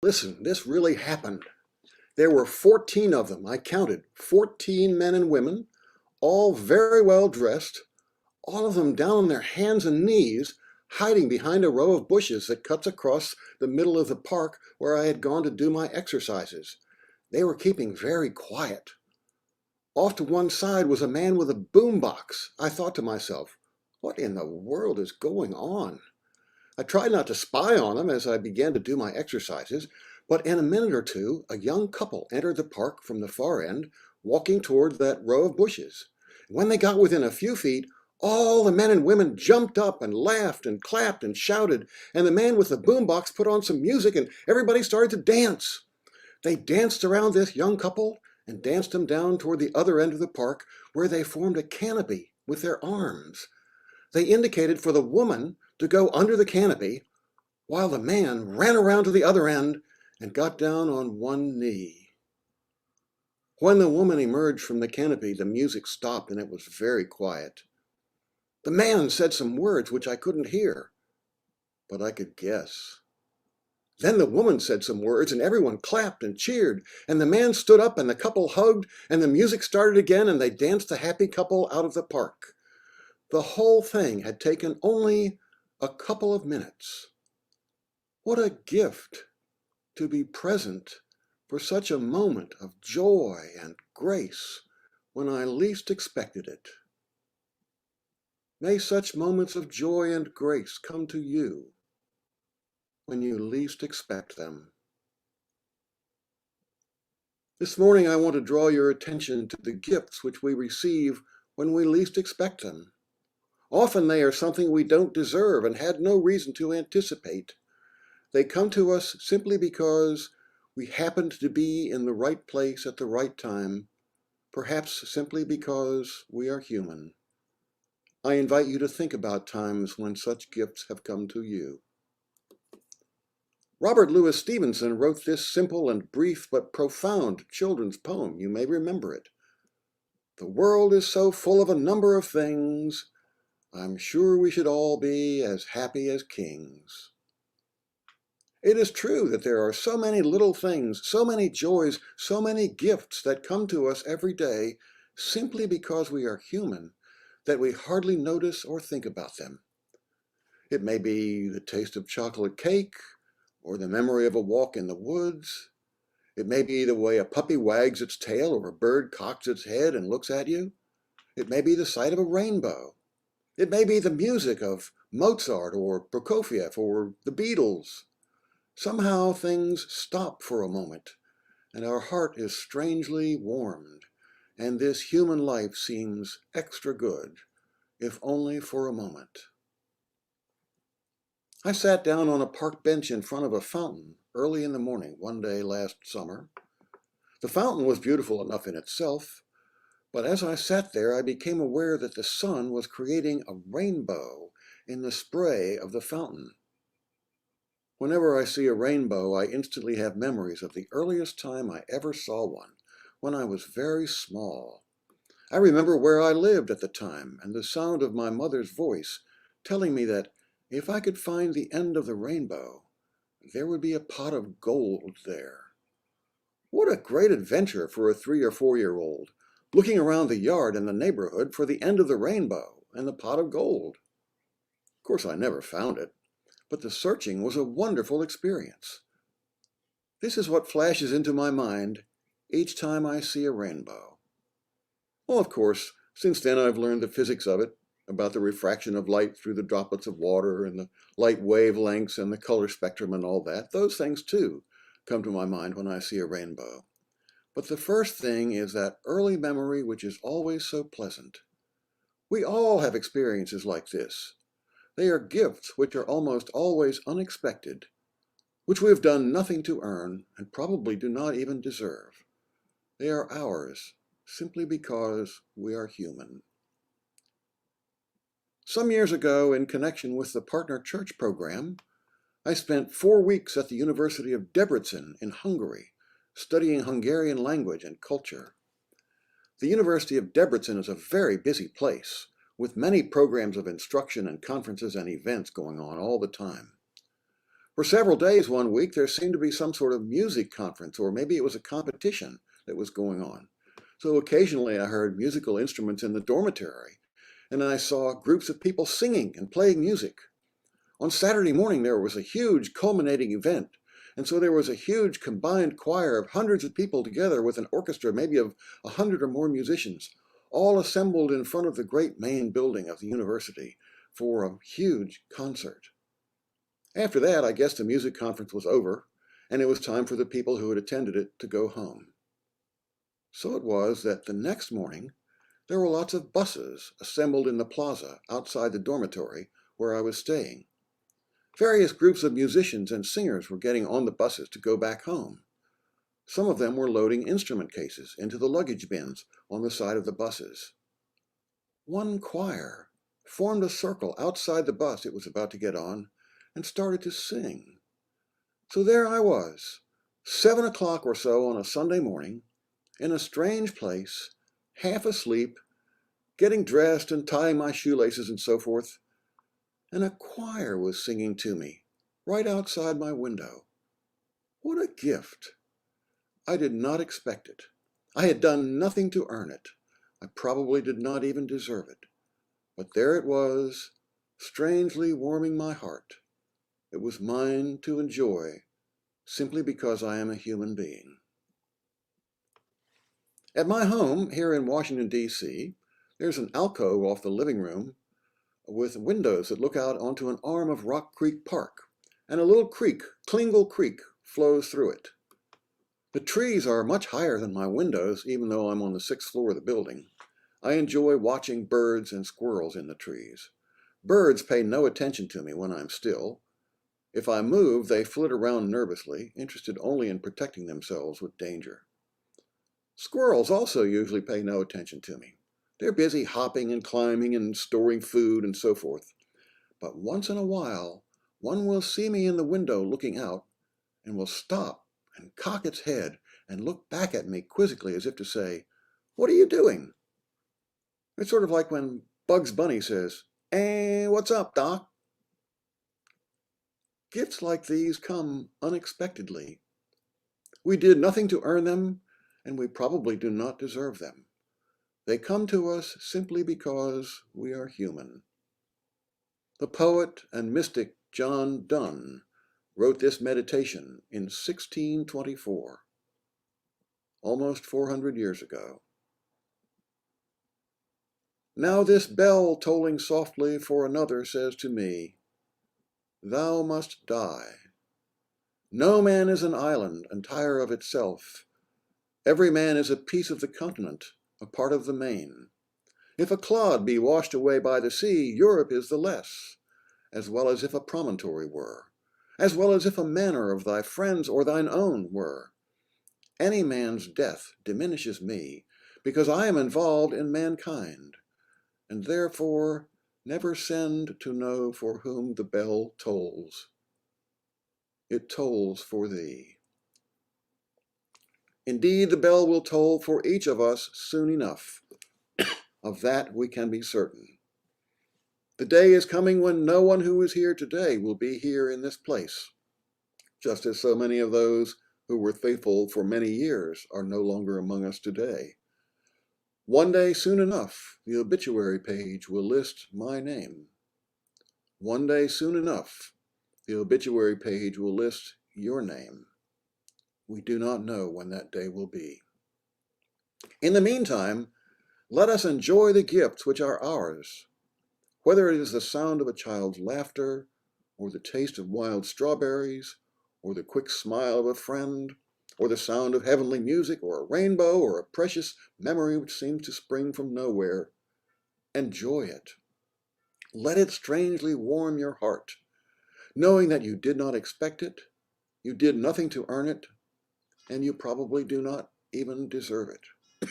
Listen, this really happened. There were 14 of them. I counted 14 men and women, all very well dressed, all of them down on their hands and knees, hiding behind a row of bushes that cuts across the middle of the park where I had gone to do my exercises. They were keeping very quiet. Off to one side was a man with a boom box. I thought to myself, what in the world is going on? I tried not to spy on them as I began to do my exercises, but in a minute or two, a young couple entered the park from the far end, walking toward that row of bushes. When they got within a few feet, all the men and women jumped up and laughed and clapped and shouted, and the man with the boombox put on some music and everybody started to dance. They danced around this young couple and danced them down toward the other end of the park where they formed a canopy with their arms. They indicated for the woman to go under the canopy while the man ran around to the other end and got down on one knee. When the woman emerged from the canopy, the music stopped and it was very quiet. The man said some words which I couldn't hear, but I could guess. Then the woman said some words and everyone clapped and cheered, and the man stood up and the couple hugged, and the music started again and they danced the happy couple out of the park. The whole thing had taken only a couple of minutes. What a gift to be present for such a moment of joy and grace when I least expected it. May such moments of joy and grace come to you when you least expect them. This morning I want to draw your attention to the gifts which we receive when we least expect them. Often they are something we don't deserve and had no reason to anticipate. They come to us simply because we happened to be in the right place at the right time, perhaps simply because we are human. I invite you to think about times when such gifts have come to you. Robert Louis Stevenson wrote this simple and brief but profound children's poem. You may remember it. The world is so full of a number of things, I'm sure we should all be as happy as kings. It is true that there are so many little things, so many joys, so many gifts that come to us every day simply because we are human that we hardly notice or think about them. It may be the taste of chocolate cake, or the memory of a walk in the woods. It may be the way a puppy wags its tail or a bird cocks its head and looks at you. It may be the sight of a rainbow. It may be the music of Mozart or Prokofiev or the Beatles. Somehow things stop for a moment, and our heart is strangely warmed, and this human life seems extra good, if only for a moment. I sat down on a park bench in front of a fountain early in the morning one day last summer. The fountain was beautiful enough in itself, but as I sat there, I became aware that the sun was creating a rainbow in the spray of the fountain. Whenever I see a rainbow, I instantly have memories of the earliest time I ever saw one, when I was very small. I remember where I lived at the time and the sound of my mother's voice telling me that if I could find the end of the rainbow, there would be a pot of gold there. What a great adventure for a 3 or 4-year-old, looking around the yard and the neighborhood for the end of the rainbow and the pot of gold. Of course, I never found it, but the searching was a wonderful experience. This is what flashes into my mind each time I see a rainbow. Well, of course, since then I've learned the physics of it, about the refraction of light through the droplets of water and the light wavelengths and the color spectrum and all that. Those things too come to my mind when I see a rainbow. But the first thing is that early memory which is always so pleasant. We all have experiences like this. They are gifts which are almost always unexpected, which we have done nothing to earn and probably do not even deserve. They are ours simply because we are human. Some years ago, in connection with the Partner Church program, I spent 4 weeks at the University of Debrecen in Hungary, studying Hungarian language and culture. The University of Debrecen is a very busy place, with many programs of instruction and conferences and events going on all the time. For several days one week, there seemed to be some sort of music conference, or maybe it was a competition that was going on. So occasionally I heard musical instruments in the dormitory, and I saw groups of people singing and playing music. On Saturday morning, there was a huge culminating event, and so there was a huge combined choir of hundreds of people together with an orchestra, maybe of 100 or more musicians, all assembled in front of the great main building of the university for a huge concert. After that, I guess the music conference was over, and it was time for the people who had attended it to go home. So it was that the next morning, there were lots of buses assembled in the plaza outside the dormitory where I was staying. Various groups of musicians and singers were getting on the buses to go back home. Some of them were loading instrument cases into the luggage bins on the side of the buses. One choir formed a circle outside the bus it was about to get on and started to sing. So there I was, 7 o'clock or so on a Sunday morning, in a strange place, half asleep, getting dressed and tying my shoelaces and so forth, and a choir was singing to me right outside my window. What a gift! I did not expect it. I had done nothing to earn it. I probably did not even deserve it. But there it was, strangely warming my heart. It was mine to enjoy, simply because I am a human being. At my home here in Washington, D.C., there's an alcove off the living room with windows that look out onto an arm of Rock Creek Park, and a little creek, Klingle Creek, flows through it. The trees are much higher than my windows, even though I'm on the 6th floor of the building. I enjoy watching birds and squirrels in the trees. Birds pay no attention to me when I'm still. If I move, they flit around nervously, interested only in protecting themselves with danger. Squirrels also usually pay no attention to me. They're busy hopping and climbing and storing food and so forth. But once in a while, one will see me in the window looking out and will stop and cock its head and look back at me quizzically as if to say, "What are you doing?" It's sort of like when Bugs Bunny says, "Hey, what's up, Doc?" Gifts like these come unexpectedly. We did nothing to earn them, and we probably do not deserve them. They come to us simply because we are human. The poet and mystic John Donne wrote this meditation in 1624, almost 400 years ago. Now this bell tolling softly for another says to me, "Thou must die." No man is an island, entire of itself. Every man is a piece of the continent, a part of the main. If a clod be washed away by the sea, Europe is the less, as well as if a promontory were, as well as if a manor of thy friends or thine own were. Any man's death diminishes me, because I am involved in mankind, and therefore never send to know for whom the bell tolls. It tolls for thee. Indeed, the bell will toll for each of us soon enough. Of that we can be certain. The day is coming when no one who is here today will be here in this place, just as so many of those who were faithful for many years are no longer among us today. One day soon enough, the obituary page will list my name. One day soon enough, the obituary page will list your name. We do not know when that day will be. In the meantime, let us enjoy the gifts which are ours, whether it is the sound of a child's laughter, or the taste of wild strawberries, or the quick smile of a friend, or the sound of heavenly music, or a rainbow, or a precious memory which seems to spring from nowhere. Enjoy it. Let it strangely warm your heart, knowing that you did not expect it, you did nothing to earn it, and you probably do not even deserve it.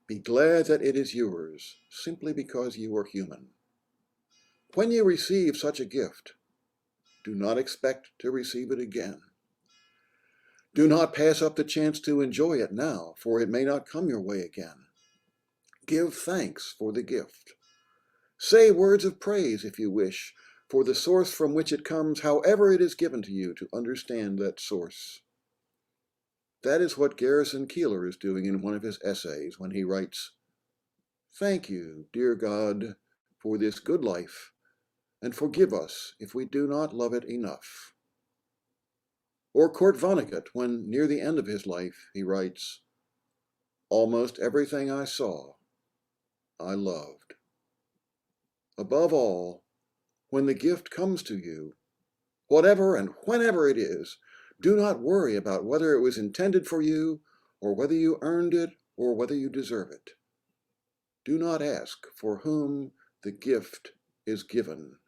Be glad that it is yours, simply because you are human. When you receive such a gift, do not expect to receive it again. Do not pass up the chance to enjoy it now, for it may not come your way again. Give thanks for the gift. Say words of praise if you wish, for the source from which it comes, however it is given to you to understand that source. That is what Garrison Keillor is doing in one of his essays when he writes, "Thank you, dear God, for this good life, and forgive us if we do not love it enough." Or Kurt Vonnegut, when near the end of his life, he writes, "Almost everything I saw, I loved." Above all, when the gift comes to you, whatever and whenever it is, do not worry about whether it was intended for you, or whether you earned it, or whether you deserve it. Do not ask for whom the gift is given.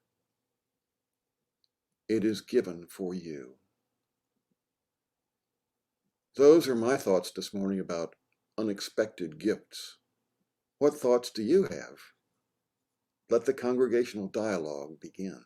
It is given for you. Those are my thoughts this morning about unexpected gifts. What thoughts do you have? Let the congregational dialogue begin.